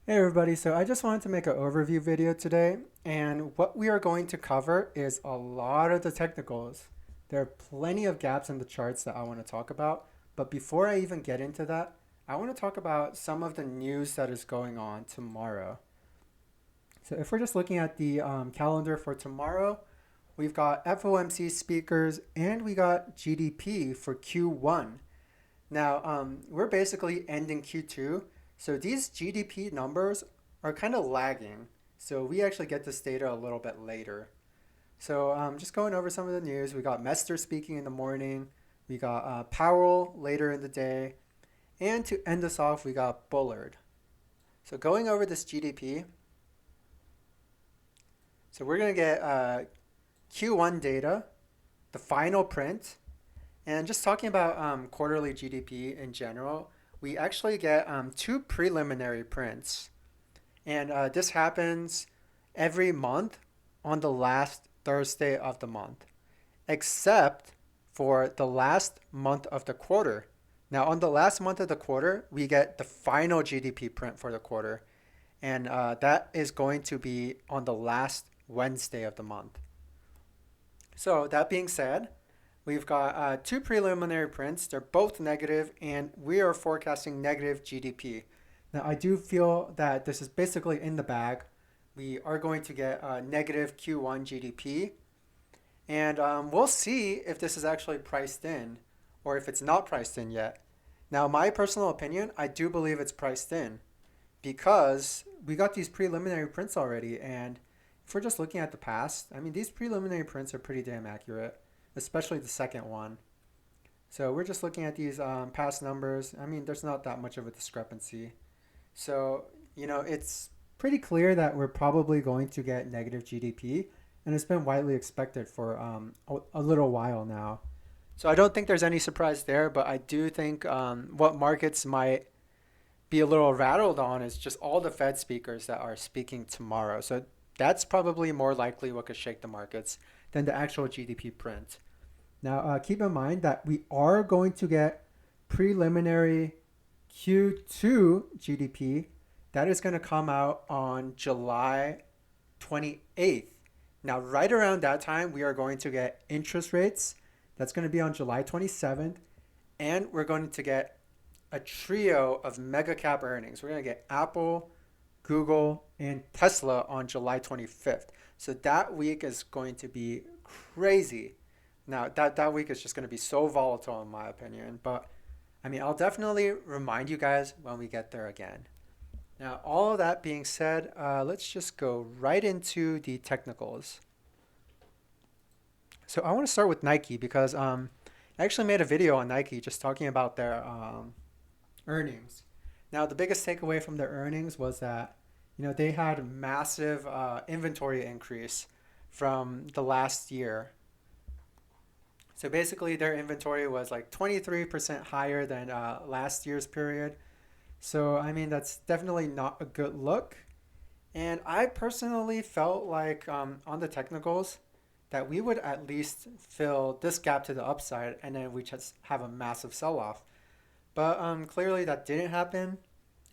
Hey everybody, so I just wanted to make an overview video today, and what we are going to cover is a lot of the technicals. There are plenty of gaps in the charts that I want to talk about, but before I even get into that, I want to talk about some of the news that is going on tomorrow. So if we're just looking at the calendar for tomorrow, we've got FOMC speakers and we got GDP for Q1. Now, we're basically ending Q2, so these GDP numbers are kind of lagging. So we actually get this data a little bit later. So just going over some of the news, we got Mester speaking in the morning, we got Powell later in the day, and to end us off, we got Bullard. So going over this GDP, so we're going to get Q1 data, the final print, and just talking about quarterly GDP in general, we actually get two preliminary prints. And this happens every month on the last Thursday of the month, except for the last month of the quarter. Now, on the last month of the quarter, we get the final GDP print for the quarter. And that is going to be on the last Wednesday of the month. So, that being said, we've got two preliminary prints. They're both negative, and we are forecasting negative GDP. Now, I do feel that this is basically in the bag. We are going to get negative Q1 GDP, and we'll see if this is actually priced in or if it's not priced in yet. Now, my personal opinion, I do believe it's priced in because we got these preliminary prints already, and if we're just looking at the past, I mean, these preliminary prints are pretty damn accurate, especially the second one. So we're just looking at these past numbers. I mean, there's not that much of a discrepancy. So, it's pretty clear that we're probably going to get negative GDP, and it's been widely expected for a little while now. So I don't think there's any surprise there, but I do think what markets might be a little rattled on is just all the Fed speakers that are speaking tomorrow. So that's probably more likely what could shake the markets than the actual GDP print. Now, keep in mind that we are going to get preliminary Q2 GDP. That is going to come out on July 28th. Now, right around that time, we are going to get interest rates. That's going to be on July 27th. And we're going to get a trio of mega cap earnings. We're going to get Apple, Google, and Tesla on July 25th. So that week is going to be crazy. Now, that week is just going to be so volatile, in my opinion. But, I mean, I'll definitely remind you guys when we get there again. Now, all of that being said, let's just go right into the technicals. So I want to start with Nike because I actually made a video on Nike just talking about their earnings. Now, the biggest takeaway from their earnings was that, they had massive inventory increase from the last year. So basically, their inventory was like 23% higher than last year's period. So, I mean, that's definitely not a good look. And I personally felt like on the technicals that we would at least fill this gap to the upside and then we just have a massive sell off. But clearly that didn't happen.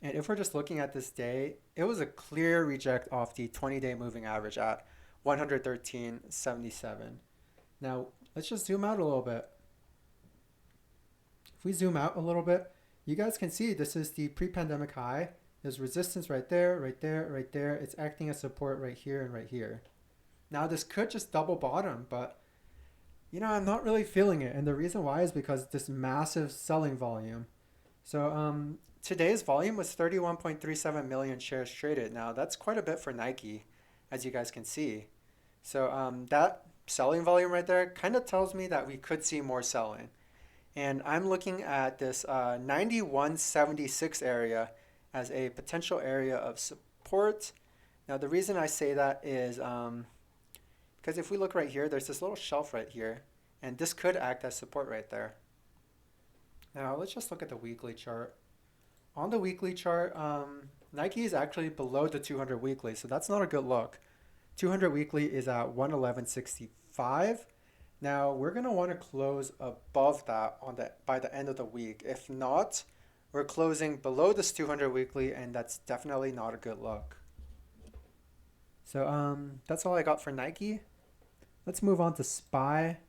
And if we're just looking at this day, it was a clear reject off the 20-day moving average at 113.77. Now, let's just zoom out a little bit. If we zoom out a little bit, you guys can see this is the pre-pandemic high. There's resistance right there, right there, right there. It's acting as support right here and right here. Now, this could just double bottom, but I'm not really feeling it. And the reason why is because this massive selling volume. So today's volume was 31.37 million shares traded. Now, that's quite a bit for Nike, as you guys can see. So that selling volume right there kind of tells me that we could see more selling. And I'm looking at this 91.76 area as a potential area of support. Now, the reason I say that is because if we look right here, there's this little shelf right here, and this could act as support right there. Now, let's just look at the weekly chart. On the weekly chart, Nike is actually below the 200 weekly, so that's not a good look. 200 weekly is at 111.65. Now, we're going to want to close above that by the end of the week. If not, we're closing below this 200 weekly, and that's definitely not a good look. So that's all I got for Nike. Let's move on to SPY.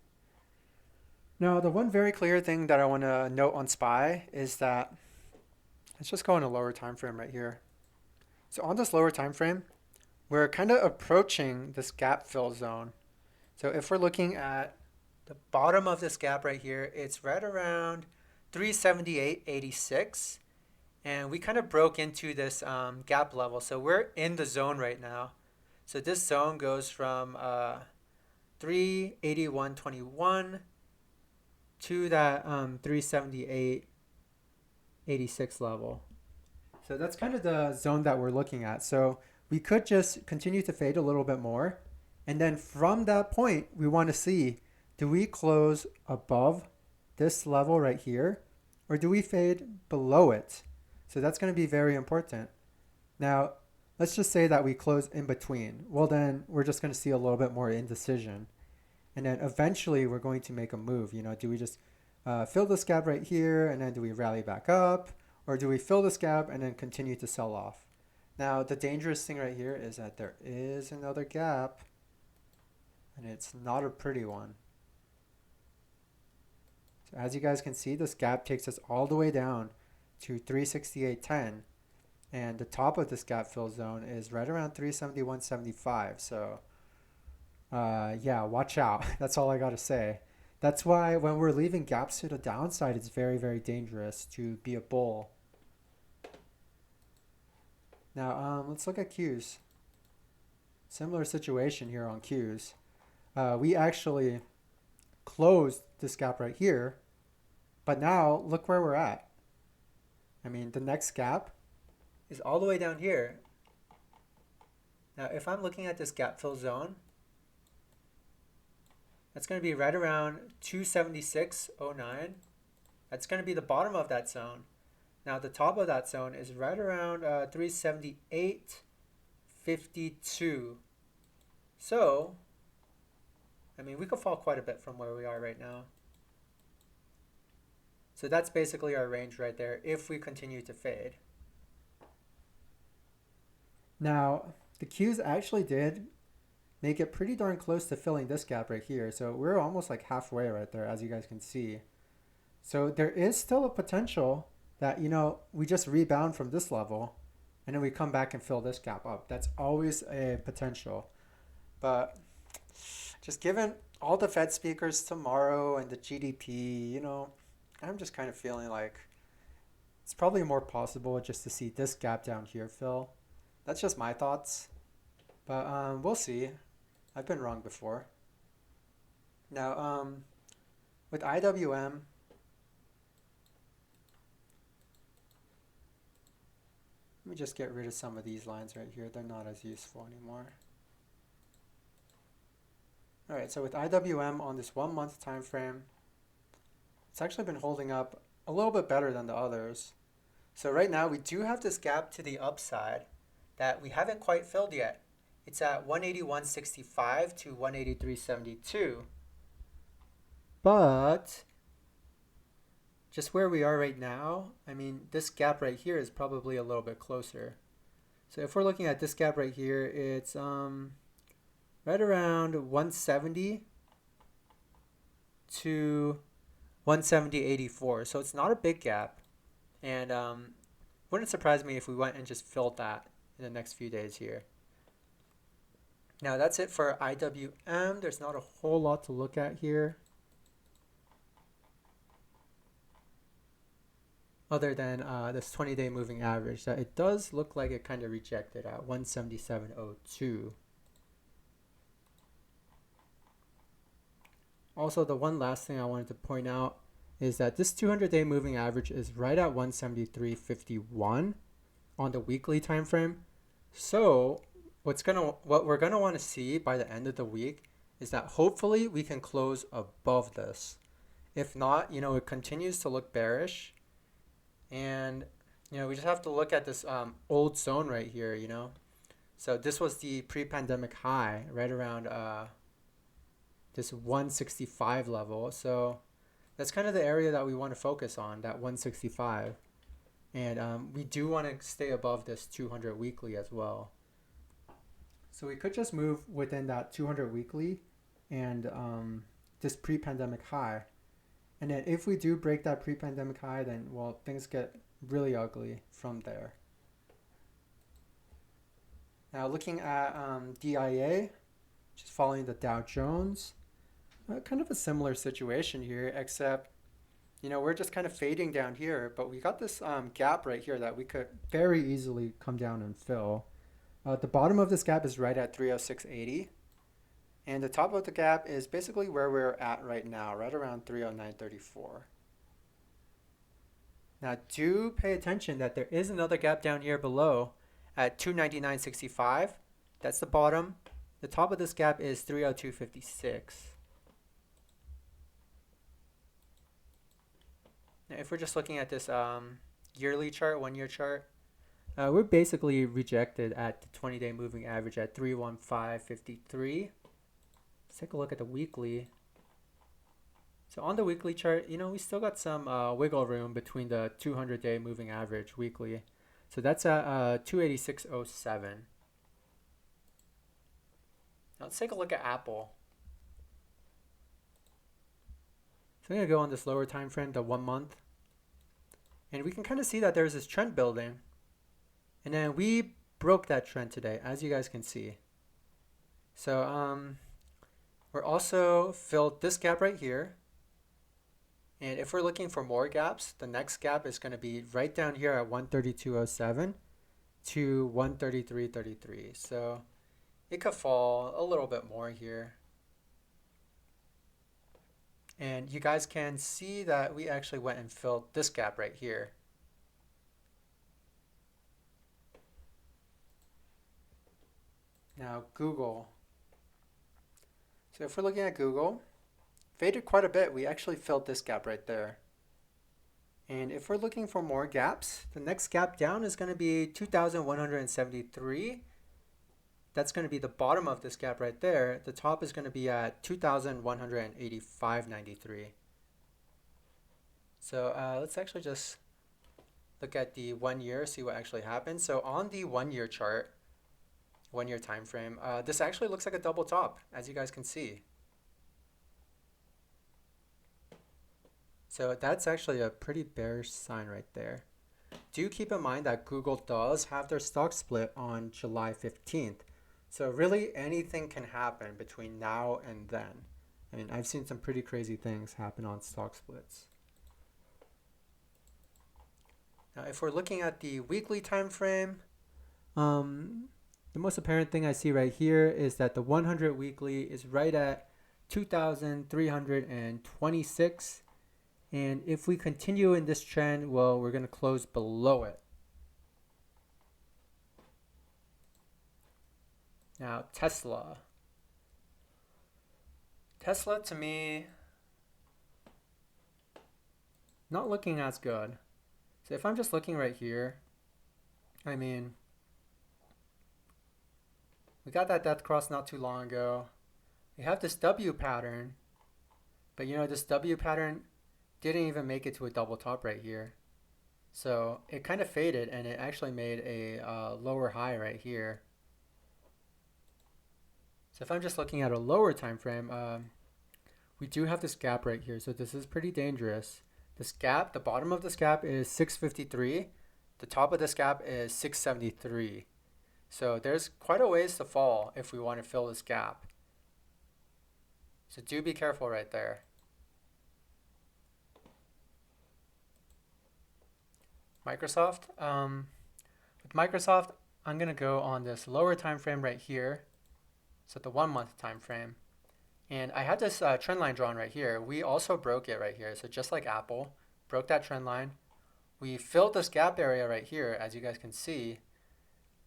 Now, the one very clear thing that I want to note on SPY is that let's just go on a lower time frame right here. So on this lower time frame, we're kind of approaching this gap fill zone. So if we're looking at the bottom of this gap right here, it's right around 378.86, and we kind of broke into this gap level. So we're in the zone right now. So this zone goes from 381.21 to that 378.86 level. So that's kind of the zone that we're looking at. So we could just continue to fade a little bit more. And then from that point, we want to see, do we close above this level right here, or do we fade below it? So that's going to be very important. Now, let's just say that we close in between. Well, then we're just going to see a little bit more indecision. And then eventually we're going to make a move. Do we just fill this gap right here, and then do we rally back up? Or do we fill this gap and then continue to sell off? Now, the dangerous thing right here is that there is another gap, and it's not a pretty one. So as you guys can see, this gap takes us all the way down to 368.10, and the top of this gap fill zone is right around 371.75. So yeah, watch out. That's all I got to say. That's why when we're leaving gaps to the downside, it's very, very dangerous to be a bull. Now, let's look at Qs. Similar situation here on Qs. We actually closed this gap right here, but now look where we're at. I mean, the next gap is all the way down here. Now, if I'm looking at this gap fill zone, that's going to be right around 276.09. That's going to be the bottom of that zone. Now, the top of that zone is right around 378.52. So, I mean, we could fall quite a bit from where we are right now. So that's basically our range right there if we continue to fade. Now, the Qs actually did make it pretty darn close to filling this gap right here. So we're almost like halfway right there, as you guys can see. So there is still a potential that, we just rebound from this level and then we come back and fill this gap up. That's always a potential. But just given all the Fed speakers tomorrow and the GDP, I'm just kind of feeling like it's probably more possible just to see this gap down here fill. That's just my thoughts. But we'll see. I've been wrong before. Now, with IWM, let me just get rid of some of these lines right here. They're not as useful anymore. All right, so with IWM on this 1 month time frame, it's actually been holding up a little bit better than the others. So right now we do have this gap to the upside that we haven't quite filled yet. It's at 181.65 to 183.72. But just where we are right now, I mean, this gap right here is probably a little bit closer. So if we're looking at this gap right here, it's right around 170 to 170.84. So it's not a big gap. And wouldn't surprise me if we went and just filled that in the next few days here. Now that's it for IWM. There's not a whole lot to look at here, other than this 20-day moving average that it does look like it kind of rejected at 177.02. Also, the one last thing I wanted to point out is that this 200-day moving average is right at 173.51 on the weekly time frame. So what we're gonna want to see by the end of the week is that hopefully we can close above this. If not, it continues to look bearish. And, we just have to look at this old zone right here, So this was the pre-pandemic high right around this 165 level. So that's kind of the area that we want to focus on, that 165. And we do want to stay above this 200 weekly as well. So we could just move within that 200 weekly and this pre-pandemic high. And then if we do break that pre-pandemic high, then, well, things get really ugly from there. Now looking at DIA, just following the Dow Jones, kind of a similar situation here, except, we're just kind of fading down here, but we got this gap right here that we could very easily come down and fill. The bottom of this gap is right at 306.80. And the top of the gap is basically where we're at right now, right around 309.34. Now do pay attention that there is another gap down here below at 299.65. That's the bottom. The top of this gap is 302.56. Now if we're just looking at this yearly chart, 1 year chart, we're basically rejected at the 20-day moving average at 315.53. Let's take a look at the weekly. So on the weekly chart, we still got some wiggle room between the 200-day moving average weekly. So that's at 286.07. Now let's take a look at Apple. So I'm going to go on this lower time frame, the 1 month. And we can kind of see that there's this trend building. And then we broke that trend today, as you guys can see. So we're also filled this gap right here. And if we're looking for more gaps, the next gap is going to be right down here at 132.07 to 133.33. So it could fall a little bit more here. And you guys can see that we actually went and filled this gap right here. Now Google. So if we're looking at Google, faded quite a bit. We actually filled this gap right there. And if we're looking for more gaps, the next gap down is going to be 2,173. That's going to be the bottom of this gap right there. The top is going to be at 2,185.93. So let's actually just look at the 1 year, see what actually happened. So on the 1 year chart, 1 year time frame, this actually looks like a double top, as you guys can see. So that's actually a pretty bearish sign right there. Do keep in mind that Google does have their stock split on July 15th. So really anything can happen between now and then. I mean, I've seen some pretty crazy things happen on stock splits. Now, if we're looking at the weekly time frame, the most apparent thing I see right here is that the 100 weekly is right at 2,326. And if we continue in this trend, well, we're going to close below it. Now, Tesla. Tesla, to me, not looking as good. So if I'm just looking right here, I mean, we got that death cross not too long ago. We have this W pattern, but this W pattern didn't even make it to a double top right here. So it kind of faded and it actually made a lower high right here. So if I'm just looking at a lower time frame, we do have this gap right here. So this is pretty dangerous. This gap, the bottom of this gap is 653. The top of this gap is 673. So there's quite a ways to fall if we want to fill this gap. So do be careful right there. Microsoft. With Microsoft, I'm going to go on this lower time frame right here. So the 1 month time frame. And I had this trend line drawn right here. We also broke it right here. So just like Apple, broke that trend line. We filled this gap area right here, as you guys can see.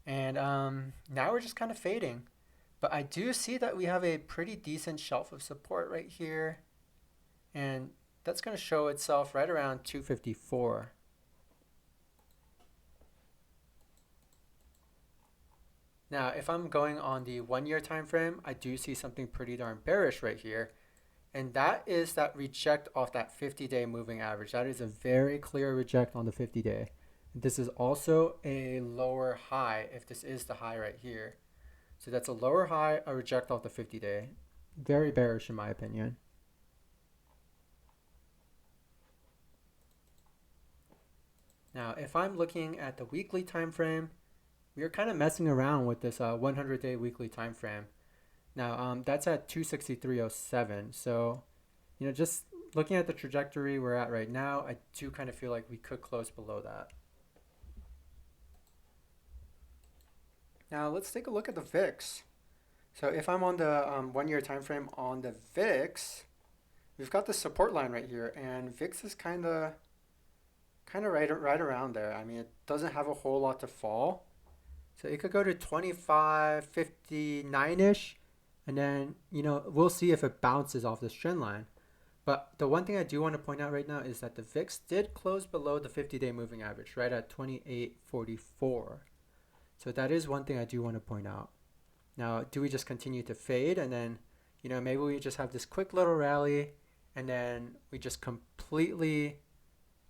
And now we're just kind of fading. But I do see that we have a pretty decent shelf of support right here. And that's going to show itself right around 254. Now, if I'm going on the 1 year time frame, I do see something pretty darn bearish right here. And that is that reject off that 50-day moving average. That is a very clear reject on the 50-day. This is also a lower high if this is the high right here. So that's a lower high, a reject off the 50-day. Very bearish in my opinion. Now, if I'm looking at the weekly time frame, we are kind of messing around with this 100-day weekly time frame. Now, that's at 263.07. So, just looking at the trajectory we're at right now, I do kind of feel like we could close below that. Now, let's take a look at the VIX. So if I'm on the 1-year time frame on the VIX, we've got the support line right here, and VIX is kind of right around there. I mean, it doesn't have a whole lot to fall. So it could go to 25.59-ish, and then, we'll see if it bounces off this trend line. But the one thing I do want to point out right now is that the VIX did close below the 50-day moving average, right at 28.44. So that is one thing I do want to point out. Now, do we just continue to fade and then, maybe we just have this quick little rally and then we just completely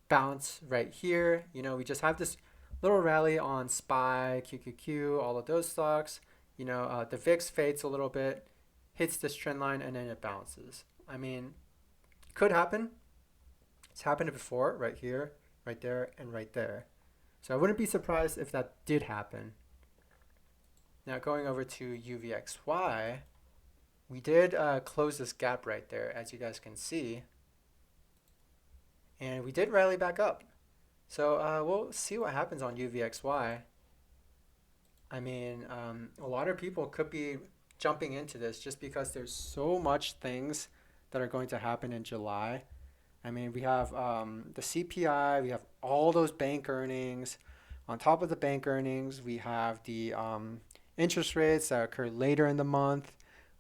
bounce right here. We just have this little rally on SPY, QQQ, all of those stocks. The VIX fades a little bit, hits this trend line, and then it bounces. I mean, it could happen. It's happened before, right here, right there, and right there. So I wouldn't be surprised if that did happen. Now going over to Uvxy, we did close this gap right there, as you guys can see. And we did rally back up. So we'll see what happens on Uvxy. I mean, a lot of people could be jumping into this just because there's so much things that are going to happen in July. I mean, we have the CPI, we have all those bank earnings. On top of the bank earnings, we have the interest rates that occur later in the month.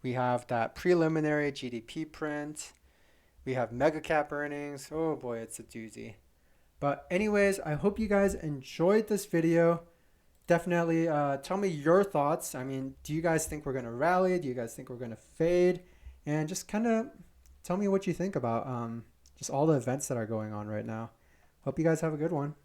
We have that preliminary GDP print. We have mega cap earnings. Oh boy, it's a doozy. But anyways, I hope you guys enjoyed this video. Definitely tell me your thoughts. I mean, do you guys think we're going to rally? Do you guys think we're going to fade? And just kind of tell me what you think about just all the events that are going on right now. Hope you guys have a good one.